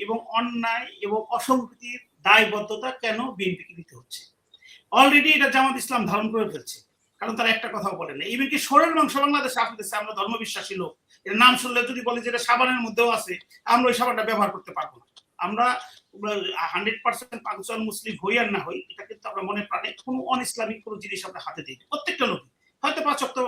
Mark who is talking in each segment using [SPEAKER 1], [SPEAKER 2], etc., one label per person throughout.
[SPEAKER 1] এবং অন্যায় এবং অসংহতির দায়বদ্ধতা কেন বিএনপিকে নিতে হচ্ছে? অলরেডি এটা জামাত ইসলাম ধারণ করে ফেলছে, কারণ তারা একটা কথাও বলে না। ইভেন কি সোরের মাংস বাংলাদেশে আসতেছে, আমরা ধর্মবিশ্বাসী লোক, এর নাম শুনলে যদি বলি যে এটা সাবানের মধ্যেও আছে, আমরা ওই সাবানটা ব্যবহার করতে পারবো না। আমরা 100% পাঁচজন মুসলিম হই আর না হই, এটা কিন্তু আমরা মনে প্রাণে কোনো অন ইসলামিক কোনো জিনিস আমরা হাতে দিই, প্রত্যেকটা লোক হয়তো 5 ওয়াক্ত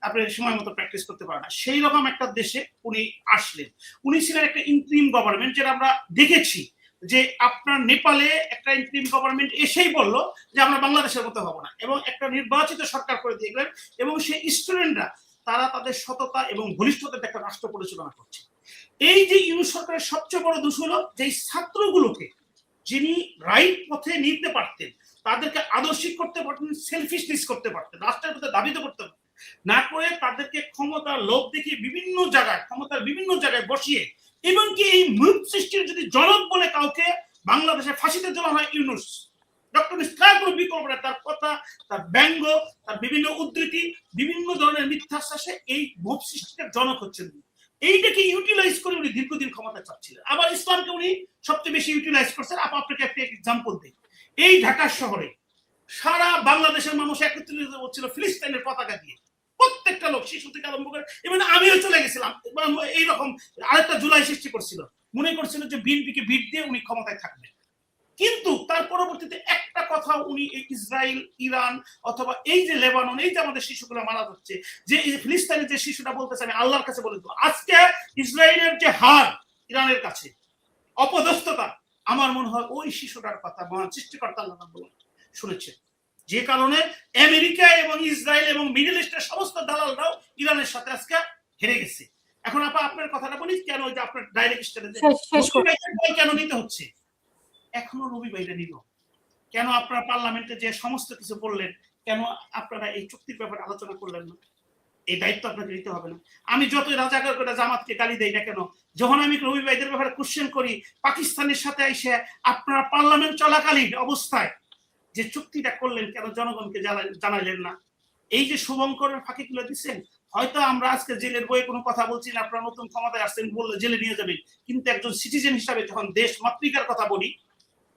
[SPEAKER 1] আপনি সময় মতো প্র্যাকটিস করতে পারে না। সেই রকম একটা দেশে উনি আসলেন। উনি ছিলেন একটা ইন্টারিম গভর্নমেন্ট, যেটা আমরা দেখেছি যে আপনার নেপালে একটা ইন্টারিম গভর্নমেন্ট এসেই বলল যে আমরা বাংলাদেশের মতো হব না, এবং একটা নির্বাচিত সরকার করে দিয়ে গেলেন, এবং সেই স্টুডেন্টরা তারা তাদের সততা এবং বলিষ্ঠতার একটা রাষ্ট্র পরিচালনা করছে। এই যে ইউনূস সরকারের সবচেয়ে বড় দোষ হলো যে ছাত্রগুলোকে যিনি রাইট পথে নিতে পারতেন, তাদেরকে আদর্শিক করতে পারতেন, সেলফিশনেস করতে পারতেন, রাষ্ট্রের প্রতি দাবিত করতে পারতেন, না করে তাদেরকে ক্ষমতার লোভ দেখিয়ে বিভিন্ন জায়গায় ক্ষমতার বিভিন্ন জায়গায় বসিয়ে, এমনকি এই মুখ সৃষ্টির যদি জনক বলে কাউকে বাংলাদেশে ফাঁসিতে ঝোলানো হয় ইউনূস, ডক্টর ইসলাম কোনো বিকল্প নেই। তার কথা, তার ব্যঙ্গ, তার বিভিন্ন উদ্ধৃতি, বিভিন্ন ধরনের মিথ্যাশ্বাসে এই মুখ সৃষ্টির জনক হচ্ছেন। এইটাকে ইউটিলাইজ করে উনি দীর্ঘদিন ক্ষমতা চাচ্ছিলেন। আবার ইসলামকে উনি সবচেয়ে বেশি ইউটিলাইজ করছেন। আপনাকে একটা এক্সাম্পল দিই। এই ঢাকা শহরে সারা বাংলাদেশের মানুষ একত্রিত হচ্ছিল ফিলিস্তিনের পতাকা দিয়ে, প্রত্যেকটা লোক, শিশু থেকে আরম্ভ করে, এবং আমিও চলে গেছিলাম। এইরকম আরেকটা জুলাই সৃষ্টি করছিল, মনে করছিল যে বিএনপিকে বিট দিয়ে উনি ক্ষমতায় থাকবেন। কিন্তু তার পরবর্তীতে একটা কথা উনি ইসরায়েল, ইরান অথবা এই যে লেবানন, এই যে আমাদের শিশুগুলো মারা যাচ্ছে, যে ফিলিস্তিনের যে শিশুটা বলতেছে আমি আল্লাহর কাছে বলে দেবো, আজকে ইসরায়েলের যে হার ইরানের কাছে, অপদস্থতা, আমার মনে হয় ওই শিশুটার কথা মহান সৃষ্টিকর্তা আল্লাহ শুনেছেন, যে কারণে আমেরিকা এবং ইসরায়েল এবং মিডল ইস্টের সমস্ত দালালরাও ইরানের সাথে আজকে হেরে গেছে। এখন আপনার কথাটা বলি, কেন যে আপনার ডাইরেক্ট কেন নিতে হচ্ছে? এখনো রবি ভাইরা নিল কেন? আপনারা পার্লামেন্টে যে সমস্ত কিছু বললেন, কেন আপনারা এই চুক্তির ব্যাপারে আলোচনা করলেন না? এই দায়িত্ব আপনাকে নিতে হবে না? আমি যতই রাজাকার করে জামাতকে গালি দেই না কেন, যখন আমি রবি ভাইদের ব্যাপারে কোশ্চেন করি, পাকিস্তানের সাথে এসে আপনারা পার্লামেন্ট চলাকালীন অবস্থায় যে চুক্তিটা করলেন, কেন জনগণকে জানাইলেন না? এই যে শুভঙ্করের ফাঁকিগুলো দিচ্ছেন, হয়তো আমরা আজকে জেলের বইয়ে কোনো কথা বলছি না, আপনারা নতুন ক্ষমতায় আসছেন বললে জেলে নিয়ে যাবেন, কিন্তু একজন সিটিজেন হিসাবে যখন দেশ মাতৃকার কথা বলি,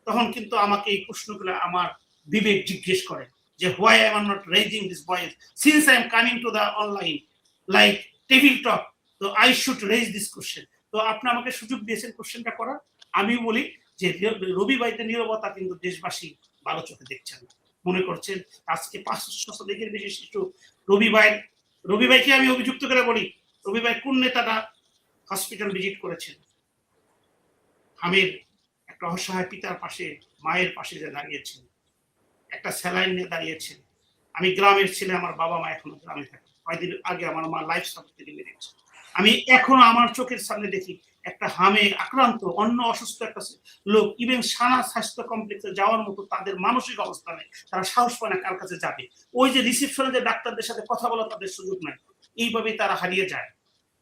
[SPEAKER 1] তখন কিন্তু আমাকে এই প্রশ্নগুলো আমার বিবেক জিজ্ঞেস করে যে why I am not raising this voice since I am coming to the online like table talk, so I should raise this question. তো আপনি আমাকে সুযোগ দিয়েছেন কোশ্চেনটা করার। আমি বলি যে রবি ভাইতে নীরবতা কিন্তু দেশবাসী ভালো চোখে দেখছেন না, মনে করছেন আজকে 500 দিকের বেশি শিশু রবি ভাইকে আমি অভিযুক্ত করে বলি, রবি ভাই কোন নেতাটা হসপিটাল ভিজিট করেছেন? আমির একটা অসহায় পিতার পাশে, মায়ের পাশে যে দাঁড়িয়েছেন, একটা স্যালাইন নিয়ে দাঁড়িয়েছেন। আমি গ্রামের ছেলে, আমার বাবা মা এখনো গ্রামে থাকে, কয়েকদিন আগে আমার মা লাইফ সাপোর্ট থেকে মেরেছে। আমি এখনো আমার চোখের সামনে দেখি একটা হামে আক্রান্ত অন্য অসুস্থ একটা লোক, ইভেন সানা স্বাস্থ্য কমপ্লেক্সে যাওয়ার মতো তাদের মানসিক অবস্থা নেই, তারা সাহস পায় না কার কাছে যাবে। ওই যে রিসেপশনে যে ডাক্তারদের সাথে কথা বলার তাদের সুযোগ নাই, এইভাবেই তারা হারিয়ে যায়।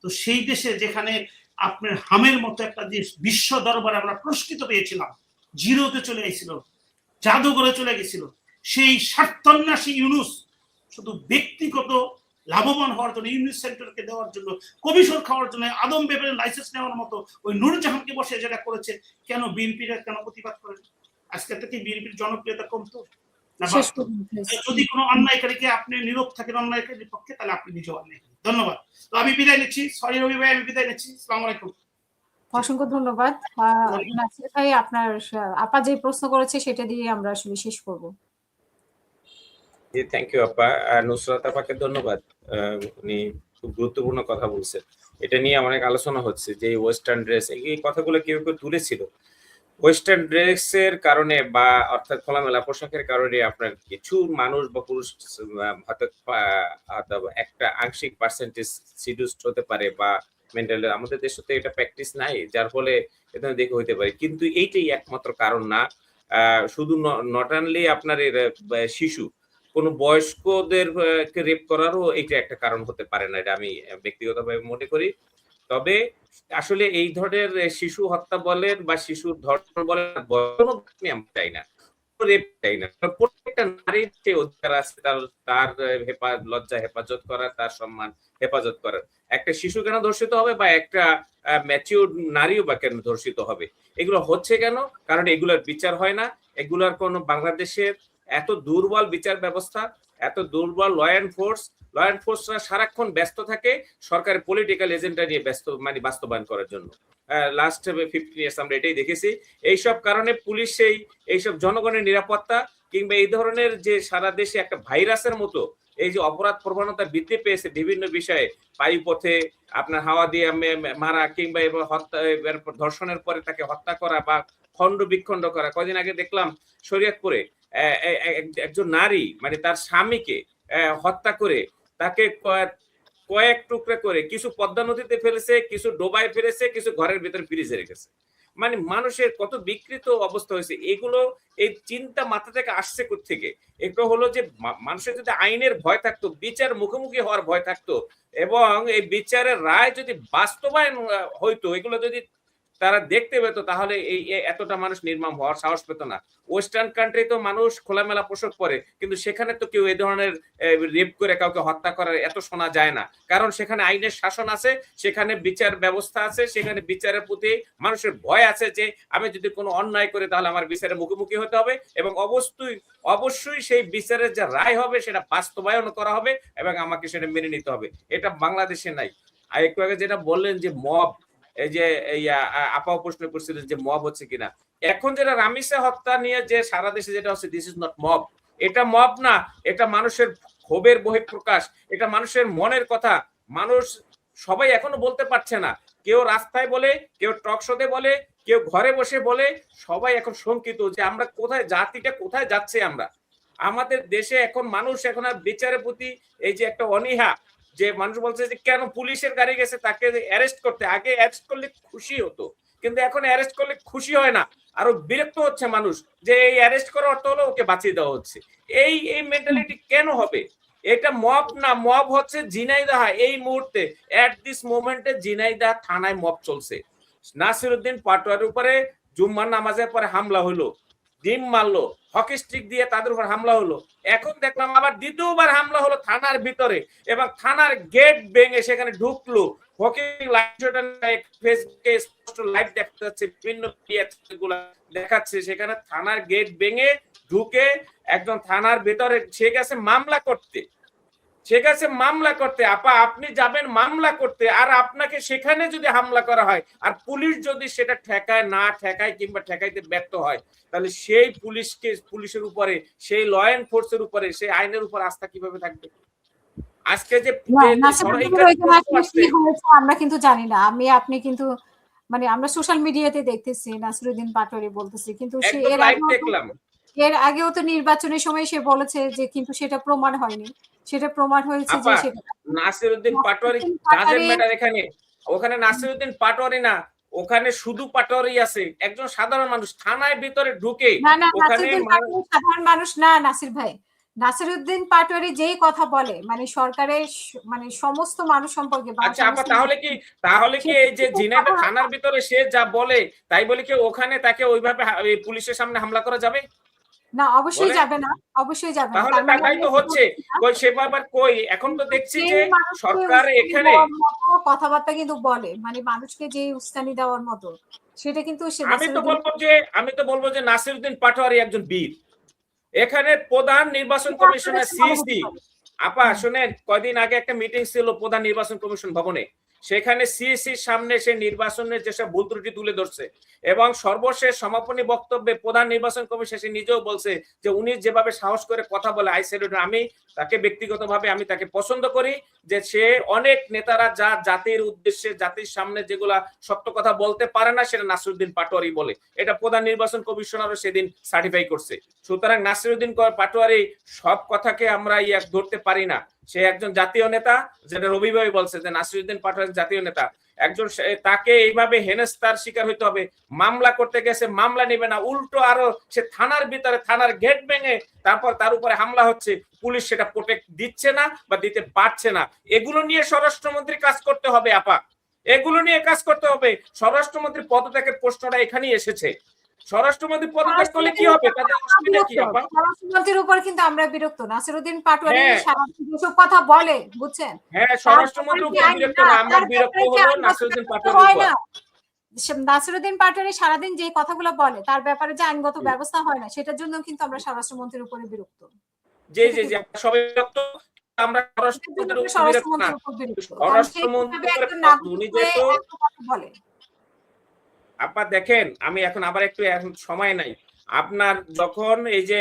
[SPEAKER 1] তো সেই দেশে যেখানে আপনার হামের মতো একটা দেশ বিশ্ব দরবারে আমরা পুরস্কৃত পেয়েছিলাম, জিরোতে চলে গেছিল, জাদুঘরে চলে গেছিল, সেই স্বার্থন্যাসী ইউনূস শুধু ব্যক্তিগত লাভবান হওয়ার জন্য, ইউনিট সেন্টারকে দেওয়ার জন্য, কমিশন খাওয়ার জন্য, আদম বেবের লাইসেন্স নেওয়ার মতো ওই নূরজাহানকে বসে যেটা করেছে, কেন বিএনপির কেন প্রতিবাদ করেন? আজকে থেকে বিএনপির জনপ্রিয়তা কমতো না? যদি কোনো অন্যায়কারীকে আপনি নীরব থাকেন অন্যায়কারীর পক্ষে, তাহলে আপনি নিজেও অন্যায়। ধন্যবাদ। তো আমি বিদায় নিচ্ছি। সরি রবি ভাই, আমি বিদায় নিচ্ছি। আসসালামু আলাইকুম।
[SPEAKER 2] অসংখ্য ধন্যবাদ নাসির ভাই। আপনার আপা যে প্রশ্ন করেছে সেটা দিয়ে আমরা আসলে শেষ করব।
[SPEAKER 3] জি, থ্যাংক ইউ আপা। নুসরাত আপাকে ধন্যবাদ, উনি খুব গুরুত্বপূর্ণ কথা বলছেন। এটা নিয়ে অনেক আলোচনা হচ্ছে যে ওয়েস্টার্ন ড্রেস, এই কথাগুলো কেউ কেউ তুলেছিল। ওয়েস্টার্ন ড্রেসের কারণে বা অর্থাৎ খোলামেলা পোশাকের কারণে আপনার কিছু মানুষ বা পুরুষ হয়তো একটা আংশিক পার্সেন্টেজ সিডিউসড হতে পারে, বা মেন্টালি আমাদের দেশে তো এটা প্র্যাকটিস নাই, যার ফলে এটা দেখে হইতে পারে। কিন্তু এইটাই একমাত্র কারণ না। শুধু নট অনলি আপনার শিশু, কোন বয়স্কদের রেপ করারও এটা একটা কারণ হতে পারে না, এটা আমি ব্যক্তিগতভাবে মনে করি। তবে আসলে এই ধরনের শিশু হত্যা বলেন বা শিশুর ধর্ষণ বলেন আমি চাই না। রেপ চাই না, প্রত্যেকটা নারীর যে অধিকার আছে তার তার লজ্জা হেফাজত করার, তার সম্মান হেফাজত করার। একটা শিশু কেন ধর্ষিত হবে বা একটা ম্যাচিউর নারীও বা কেন ধর্ষিত হবে? এগুলো হচ্ছে কেন? কারণ এগুলোর বিচার হয় না। এগুলোর কোনো বাংলাদেশের এত দুর্বল বিচার ব্যবস্থা, এত দুর্বল ল এনফোর্সরা সারাক্ষণ ব্যস্ত থাকে সরকারের পলিটিক্যাল এজেন্ডা নিয়ে ব্যস্ত, মানে বাস্তবায়ন করার জন্য। লাস্ট 15 ইয়ার্স আমরা এটাই দেখেছি। এইসব কারণে পুলিশ এইসব জনগণের নিরাপত্তা কিংবা এই ধরনের যে সারা দেশে একটা ভাইরাসের মতো এই যে অপরাধ প্রবণতা বৃদ্ধি পেয়েছে বিভিন্ন বিষয়ে, বায়ুপথে আপনার হাওয়া দিয়ে মারা কিংবা এবার হত্যা, ধর্ষণের পরে তাকে হত্যা করা বা খণ্ড বিখণ্ড করা। কদিন আগে দেখলাম শরীয়তপুরে একজন নারী মানে তার স্বামীকে হত্যা করে তাকে কয়েক টুকরা করে কিছু পদ্মা নদীতে ফেলেছে, কিছু ডোবায় ফেলেছে, কিছু ঘরের ভিতরে ফ্রিজে রেখেছে। মানে মানুষের কত বিকৃত অবস্থা হয়েছে। এগুলো এই চিন্তা মাথা থেকে আসছে কোত্থেকে? এটা হলো যে মানুষের যদি আইনের ভয় থাকতো, বিচার মুখোমুখি হওয়ার ভয় থাকতো এবং এই বিচারের রায় যদি বাস্তবায়ন হইতো, এগুলো যদি তারা দেখতে পেত, তাহলে এই এতটা মানুষ নির্মম হওয়ার সাহস পেত না। ওয়েস্টার্ন কান্ট্রি তো মানুষ খোলামেলা পোশাক পরে, কিন্তু সেখানে তো কেউ এই ধরনের রেপ করে কাউকে হত্যা করার এত শোনা যায় না, কারণ সেখানে আইনের শাসন আছে, সেখানে বিচার ব্যবস্থা আছে, সেখানে বিচারের প্রতি মানুষের ভয় আছে যে আমি যদি কোনো অন্যায় করি তাহলে আমার বিচারের মুখোমুখি হতে হবে এবং অবশ্যই সেই বিচারের যে রায় হবে সেটা বাস্তবায়ন করা হবে এবং আমাকে সেটা মেনে নিতে হবে। এটা বাংলাদেশে নাই। আর একটু আগে যেটা বললেন যে মব, এই যে আপাও প্রশ্ন করছিলেন যে মব হচ্ছে কিনা, এখন যেটা রামিসা হত্যা নিয়ে যে সারা দেশে যেটা হচ্ছে, দিস ইজ নট মব। এটা মব না, এটা মানুষের ক্ষোভের বহিঃপ্রকাশ, এটা মানুষের মনের কথা। মানুষ সবাই এখনো বলতে পারছে না, কেউ রাস্তায় বলে, কেউ টক শোতে বলে, কেউ ঘরে বসে বলে, সবাই এখন শঙ্কিত যে আমরা কোথায়, জাতিটা কোথায় যাচ্ছে। আমরা আমাদের দেশে এখন মানুষ এখন আর বিচারের প্রতি এই যে একটা অনীহা, যে মানুষ বলছে যে কেন পুলিশের গাড়ি গেছে তাকে অ্যারেস্ট করতে, আগে অ্যারেস্ট করলে খুশি হতো, কিন্তু এখন অ্যারেস্ট করলে খুশি হয় না, আরো বিরক্ত হচ্ছে মানুষ যে এই অ্যারেস্ট করার অর্থ হলো ওকে বাঁচিয়ে দেওয়া হচ্ছে। এই মেন্টালিটি কেন হবে? এটা মব না, মব হচ্ছে ঝিনাইদহ। এই মুহূর্তে এট দিস মোমেন্টে ঝিনাইদহ থানায় মব চলছে। নাসিরউদ্দিন পাটোয়ারির উপরে জুম্মার নামাজের পরে হামলা হলো, ডিম মারলো, হকি স্টিক দিয়ে তাদের উপর হামলা হলো। এখন দেখলাম আবার দ্বিতীয়বার হামলা হলো থানার ভিতরে এবং থানার গেট ভেঙে সেখানে ঢুকলো। হকি লাইভ দেখা যাচ্ছে, বিভিন্ন দেখাচ্ছে, সেখানে থানার গেট ভেঙে ঢুকে একজন থানার ভিতরে সে গেছে মামলা করতে। আপা আপনি যাবেন মামলা করতে, আর আপনাকে সেখানে যদি হামলা করা হয় আর পুলিশ যদি সেটা ঠেকায় কিংবা ঠেকাইতে ব্যর্থ হয়, তাহলে সেই পুলিশের উপরে, সেই ল এনফোর্সের উপরে, সেই আইনের উপর আস্থা কিভাবে থাকবে? আজকে যে
[SPEAKER 2] আমরা কিন্তু জানি না, আপনি কিন্তু মানে আমরা সোশ্যাল মিডিয়াতে দেখতেছি নাসিরউদ্দিন পাটোয়ারি বলতেছি, কিন্তু সে এর আগেও তো নির্বাচনের সময় সে বলেছে যে কিন্তু সেটা প্রমাণ হয়নি, সেটা প্রমাণ হয়েছে যে
[SPEAKER 3] নাসিরউদ্দিন পাটোয়ারি কাজের ম্যাটার। ওখানে নাসিরউদ্দিন পাটোয়ারি না, ওখানে শুধু পাটোয়ারি আছে, একজন সাধারণ মানুষ থানায় ভিতরে ঢুকে।
[SPEAKER 2] ওখানে সাধারণ মানুষ না নাসির ভাই, নাসিরউদ্দিন পাটোয়ারি যেই কথা বলে মানে সরকারের মানে সমস্ত মানুষ সম্পর্কে।
[SPEAKER 3] আচ্ছা আপা, তাহলে কি এই যে ঝিনাইদহ থানার ভিতরে সে যা বলে তাই বলে কি ওখানে তাকে ওইভাবে পুলিশের সামনে হামলা করা যাবে?
[SPEAKER 2] না, অবশ্যই যাবে না, অবশ্যই যাবে না।
[SPEAKER 3] তাহলে তাই তো হচ্ছে, কই সে বারবার কই এখন তো দেখছি যে সরকার এখানে
[SPEAKER 2] কথাবার্তা কিন্তু বলে, মানে মানুষকে যে উস্কানি দেওয়ার মতো, সেটা কিন্তু
[SPEAKER 3] আমি তো বলবো যে নাসিরউদ্দিন পাটোয়ারি একজন বীর। এখানে প্রধান নির্বাচন কমিশনের সিইসি আপা শুনেন, কয়দিন আগে একটা মিটিং ছিল প্রধান নির্বাচন কমিশন ভবনে, সেখানে সিইসির সামনে সে নির্বাচনের যেসব ভুল ত্রুটি তুলে ধরছে এবং সর্বশেষ সমাপনী বক্তব্যে প্রধান নির্বাচন কমিশন সে নিজেও বলছে যে উনি যেভাবে সাহস করে কথা বলে, আমি তাকে ব্যক্তিগতভাবে আমি তাকে পছন্দ করি, যে সে অনেক নেতারা যা জাতির উদ্দেশ্যে জাতির সামনে যেগুলা সত্য কথা বলতে পারে না সেটা নাসিরউদ্দিন পাটোয়ারি বলে। এটা প্রধান নির্বাচন কমিশনারও সেদিন সার্টিফাই করছে। সুতরাং নাসিরউদ্দিন পাটোয়ারি সব কথাকে আমরা ধরতে পারি না। সে একজন জাতীয় নেতা, যেটা রবি ভাই বলছে যে নাসিরউদ্দিন পাটোয়ারি জাতীয় নেতা একজন, তাকে এইভাবে হেনস্থার শিকার হইতে হবে। মামলা করতে গেছে, মামলা নেবে না, উল্টো আরো সে থানার ভিতরে থানার গেট ভেঙে তারপর তার উপরে হামলা হচ্ছে, পুলিশ সেটা প্রোটেক্ট দিচ্ছে না বা দিতে পারছে না। এগুলো নিয়ে স্বরাষ্ট্রমন্ত্রী কাজ করতে হবে আপা, এগুলো নিয়ে কাজ করতে হবে। স্বরাষ্ট্রমন্ত্রী পদত্যাগের প্রশ্নটা এখানেই এসেছে। স্বরাষ্ট্রমন্ত্রী পদত্যাগ করলে কি হবে, তাদের অসুবিধা কি আপা?
[SPEAKER 2] স্বরাষ্ট্রমন্ত্রীর উপর কিন্তু আমরা বিরক্ত। নাসিরউদ্দিন পাটোয়ারি
[SPEAKER 3] হ্যাঁ।
[SPEAKER 2] সারাদিন যেসব কথা বলে, বুঝছেন?
[SPEAKER 3] হ্যাঁ, স্বরাষ্ট্রমন্ত্রীর উপর বিরক্ত না, আমরা বিরক্ত হলো নাসিরউদ্দিন পাটোয়ারির উপর।
[SPEAKER 2] নাসিরউদ্দিন পাটোয়ারি সারাদিন যে কথাগুলো বলে তার ব্যাপারে যে আইনগত ব্যবস্থা হয় না, সেটার জন্য কিন্তু আমরা স্বরাষ্ট্রমন্ত্রীর উপরে বিরক্ত।
[SPEAKER 3] জি জি জি, সবাই বিরক্ত, আমরা স্বরাষ্ট্রমন্ত্রীর উপর বিরক্ত না। স্বরাষ্ট্রমন্ত্রী উনি যেহেতু
[SPEAKER 2] বলে।
[SPEAKER 3] আপা দেখেন, আমি এখন আবার একটু, এখন সময় নাই আপনার, যখন এই যে